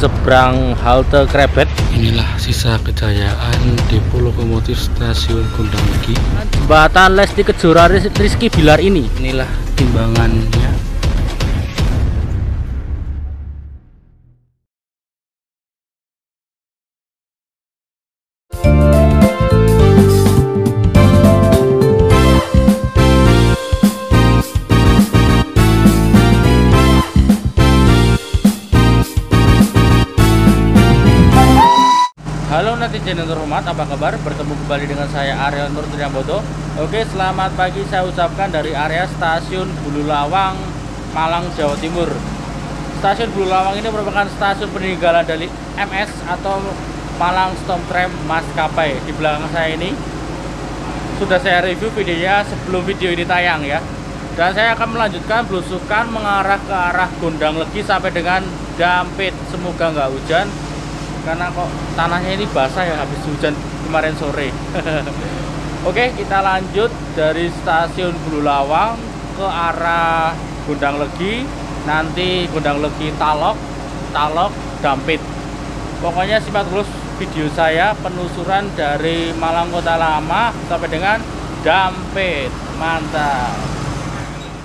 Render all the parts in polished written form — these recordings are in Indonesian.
seberang halte Krebet. Inilah sisa kejayaan depo lokomotif stasiun Gondang Legi. Jembatan Lesti Kejora Rizky Bilar ini. Inilah timbangannya. Halo netizen yang terhormat, apa kabar? Bertemu kembali dengan saya Arya Nur Triambodo. Oke, selamat pagi saya ucapkan dari area stasiun Bululawang, Malang, Jawa Timur. Stasiun Bululawang ini merupakan stasiun peninggalan dari MS atau Malang Storm Tram Maskapai. Di belakang saya ini sudah saya review videonya sebelum video ini tayang ya. Dan saya akan melanjutkan belusukan mengarah ke arah Gondang Legi sampai dengan Dampit. Semoga nggak hujan, karena kok tanahnya ini basah ya habis hujan kemarin sore. Oke, kita lanjut dari stasiun Bululawang ke arah Gondang Legi, nanti Gondang Legi Talok, Dampit. Pokoknya simak terus video saya penelusuran dari Malang Kota Lama sampai dengan Dampit. Mantap.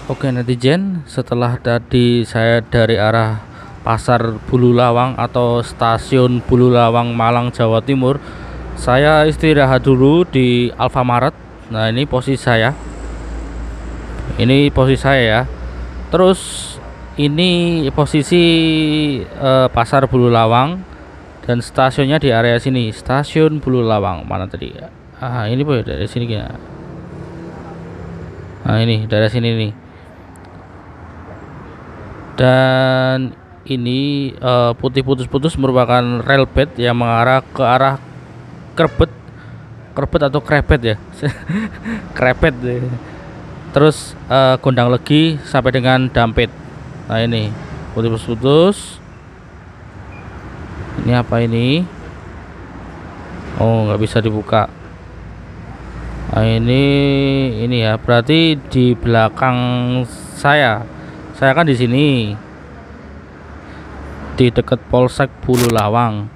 Oke netizen, setelah tadi saya dari arah Pasar Bululawang atau Stasiun Bululawang Malang Jawa Timur, saya istirahat dulu di Alfamart. Nah, ini posisi saya. Ini posisi saya ya. Terus ini posisi Pasar Bululawang dan stasiunnya di area sini. Stasiun Bululawang mana tadi? Ah, ini boy dari sini ya. Nah, ini dari sini nih. Dan ini putih putus-putus merupakan rel bed yang mengarah ke arah Krebet atau Krebet ya. Krebet ya. Terus Gondang Legi sampai dengan Dampit. Nah, ini putih putus-putus. Ini apa ini? Oh, nggak bisa dibuka. Nah, ini ya, berarti di belakang saya kan di sini, di dekat Polsek Bululawang.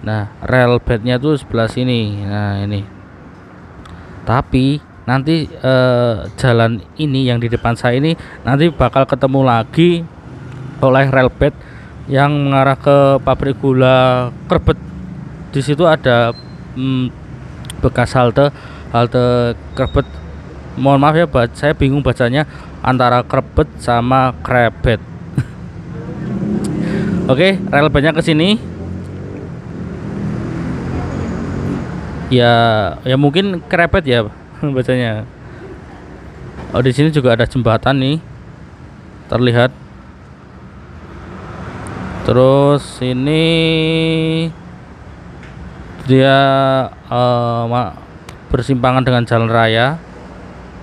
Nah, rel bednya tuh sebelah sini. Nah, ini. Tapi nanti jalan ini yang di depan saya ini nanti bakal ketemu lagi oleh rel bed yang mengarah ke pabrik gula Krebet. Di situ ada bekas halte Krebet. Mohon maaf ya, saya bingung bacanya antara Krebet sama Krebet. Oke, rel bednya ke sini. Ya mungkin Krebet ya bacanya. Oh, di sini juga ada jembatan nih. Terlihat. Terus ini dia bersimpangan dengan jalan raya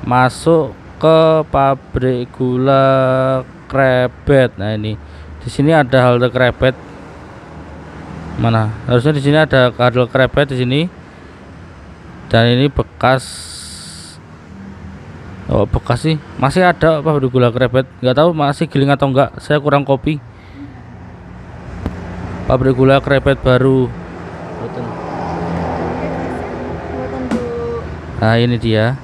masuk ke pabrik gula Krebet. Nah, ini di sini ada halte Krebet. Mana? Harusnya di sini ada halte Krebet di sini. Dan ini bekas. Oh, bekas sih. Masih ada pabrik gula Krebet. Nggak tahu masih giling atau enggak. Saya kurang kopi. Pabrik gula Krebet baru. Nah, ini dia.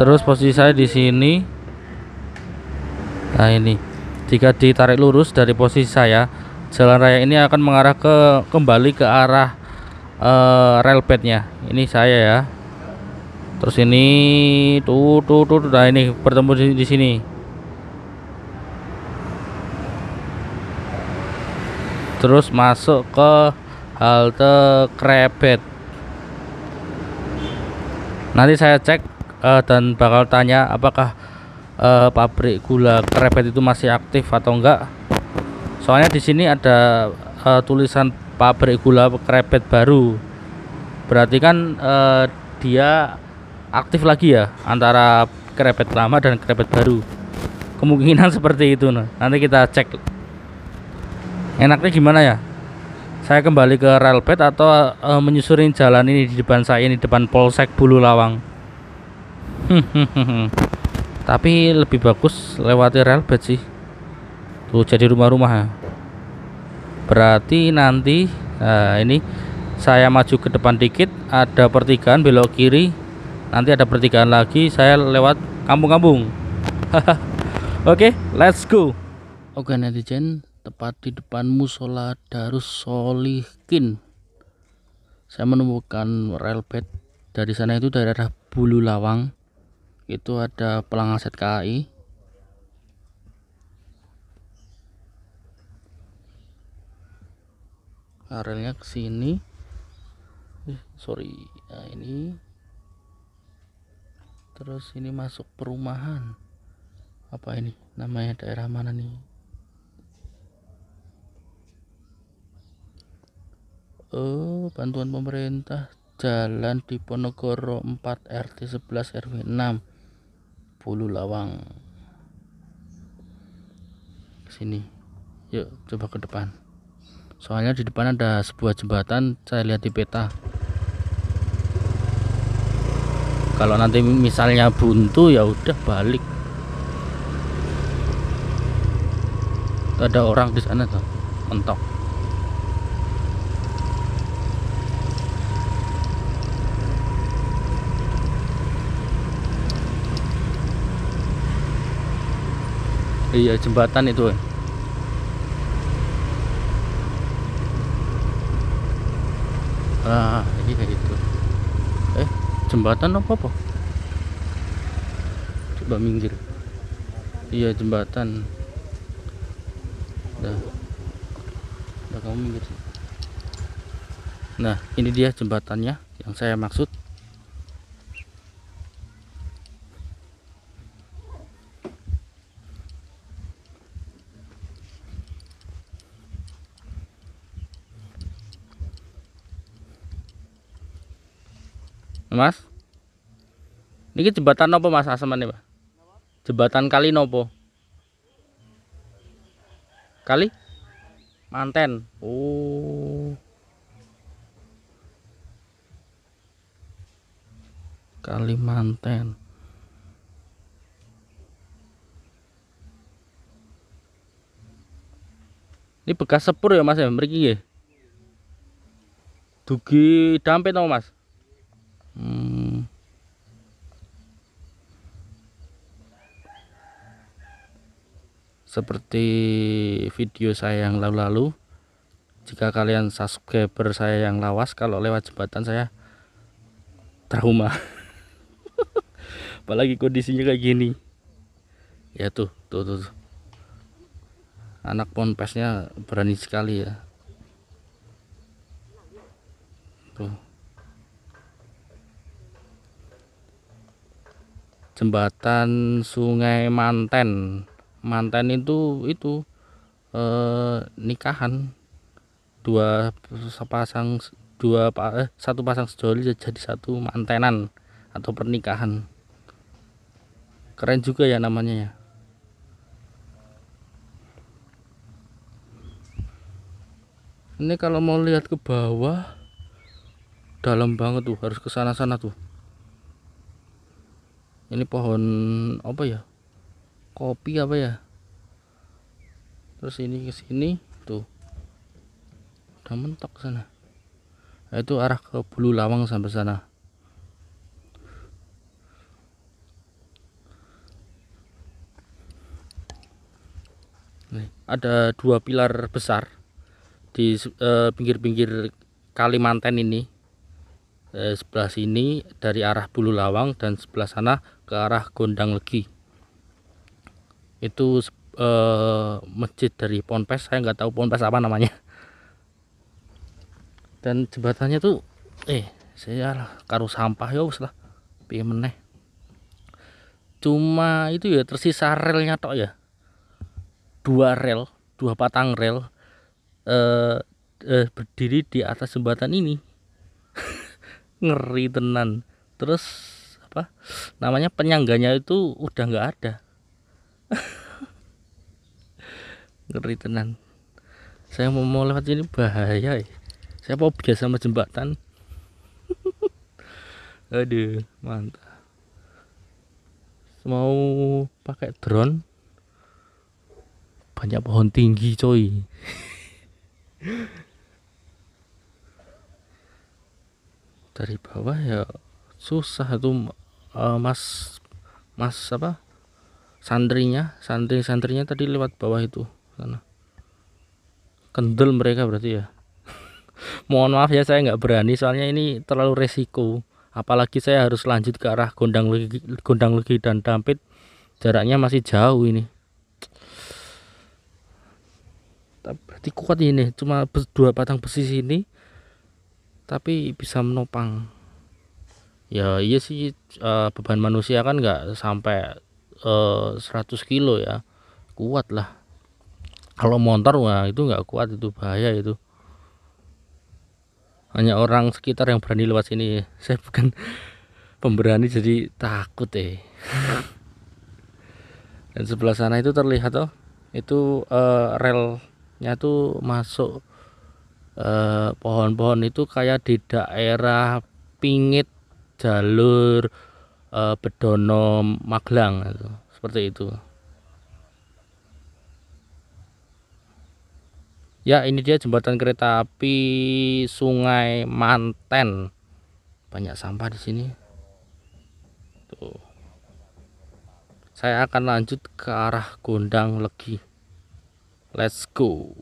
Terus posisi saya di sini. Nah, ini. Jika ditarik lurus dari posisi saya, jalan raya ini akan mengarah kembali ke arah rel bednya. Ini saya ya. Terus ini tuh. Nah, ini bertemu di sini. Terus masuk ke halte Krebet. Nanti saya cek dan bakal tanya apakah pabrik gula Krebet itu masih aktif atau enggak. Soalnya di sini ada tulisan pabrik gula Krebet baru. Berarti kan dia aktif lagi ya antara Krebet lama dan Krebet baru. Kemungkinan seperti itu. Nah, nanti kita cek. Enaknya gimana ya? Saya kembali ke rel bed atau menyusurin jalan ini di depan saya, ini depan Polsek Bululawang. Tapi lebih bagus lewati rel bed sih. Tuh jadi rumah-rumah ya. Berarti nanti ini saya maju ke depan dikit, ada pertigaan, belok kiri, nanti ada pertigaan lagi, saya lewat kampung-kampung. Oke, let's go. Oke netizen, tepat di depan musola Darus Solihin saya menemukan relbed. Dari sana itu daerah Bulu Lawang, itu ada pelang aset KAI. Arealnya ke sini. Sorry, nah ini. Terus ini masuk perumahan. Apa ini? Namanya daerah mana nih? Oh, bantuan pemerintah Jalan Diponegoro 4 RT 11 RW 6 Bulu Lawang. Sini. Yuk coba ke depan. Soalnya di depan ada sebuah jembatan, saya lihat di peta. Kalau nanti misalnya buntu ya udah balik. Tuh ada orang di sana tuh, mentok. Iya jembatan itu. Ah ini kayak gitu. Jembatan apa? Coba minggir. Iya jembatan. Udah kamu minggir. Nah ini dia jembatannya yang saya maksud. Mas, ini jembatan apa mas asemannya pak? Jembatan kali nopo? Kali? Manten. Oh, Kalimanten. Ini bekas sepur ya mas ya, mriki ya? Dugi dampe tau mas? Seperti video saya yang lalu-lalu, jika kalian subscriber saya yang lawas, kalau lewat jembatan saya trauma. Apalagi kondisinya kayak gini. Ya tuh. Anak ponpesnya berani sekali ya. Tuh. Jembatan Sungai Manten. Manten itu nikahan satu pasang sejoli jadi satu mantenan atau pernikahan. Keren juga ya namanya ya. Ini kalau mau lihat ke bawah dalam banget tuh, harus ke sana tuh. Ini pohon apa ya? Kopi apa ya? Terus ini ke sini tuh. Udah mentok sana. Nah, itu arah ke Bulu Lawang sampai sana. Nih, ada dua pilar besar di pinggir-pinggir Kalimanten ini. Sebelah sini dari arah Bulu Lawang dan sebelah sana ke arah Gondang Legi. Itu masjid dari Ponpes, saya nggak tahu Ponpes apa namanya. Dan jembatannya tuh saya karo sampah ya wis lah. Piye meneh. Cuma itu ya tersisa relnya tok ya. Dua patang rel berdiri di atas jembatan ini. Ngeri tenan. Terus apa namanya, penyangganya itu udah nggak ada. Ngeri tenan. Saya mau lewat sini bahaya ya. Saya mau biasa sama jembatan. Aduh mantap. Mau pakai drone, banyak pohon tinggi coy. Dari bawah ya susah tuh, mas apa, santrinya tadi lewat bawah itu sana. Kendel mereka berarti ya. Mohon maaf ya, saya nggak berani soalnya ini terlalu resiko, apalagi saya harus lanjut ke arah Gondang Legi dan Dampit, jaraknya masih jauh ini. Berarti kuat ini, cuma dua batang besi sini tapi bisa menopang. Ya iya sih, beban manusia kan nggak sampai 100 kilo ya, kuat lah. Kalau motor wah itu nggak kuat, itu bahaya itu. Hanya orang sekitar yang berani lewat sini. Saya bukan pemberani jadi takut Dan sebelah sana itu terlihat itu relnya tuh masuk pohon-pohon itu kayak di daerah Pingit, jalur Bedono Magelang itu, seperti itu. Ya, ini dia jembatan kereta api Sungai Manten. Banyak sampah di sini. Tuh. Saya akan lanjut ke arah Gondang Legi. Let's go.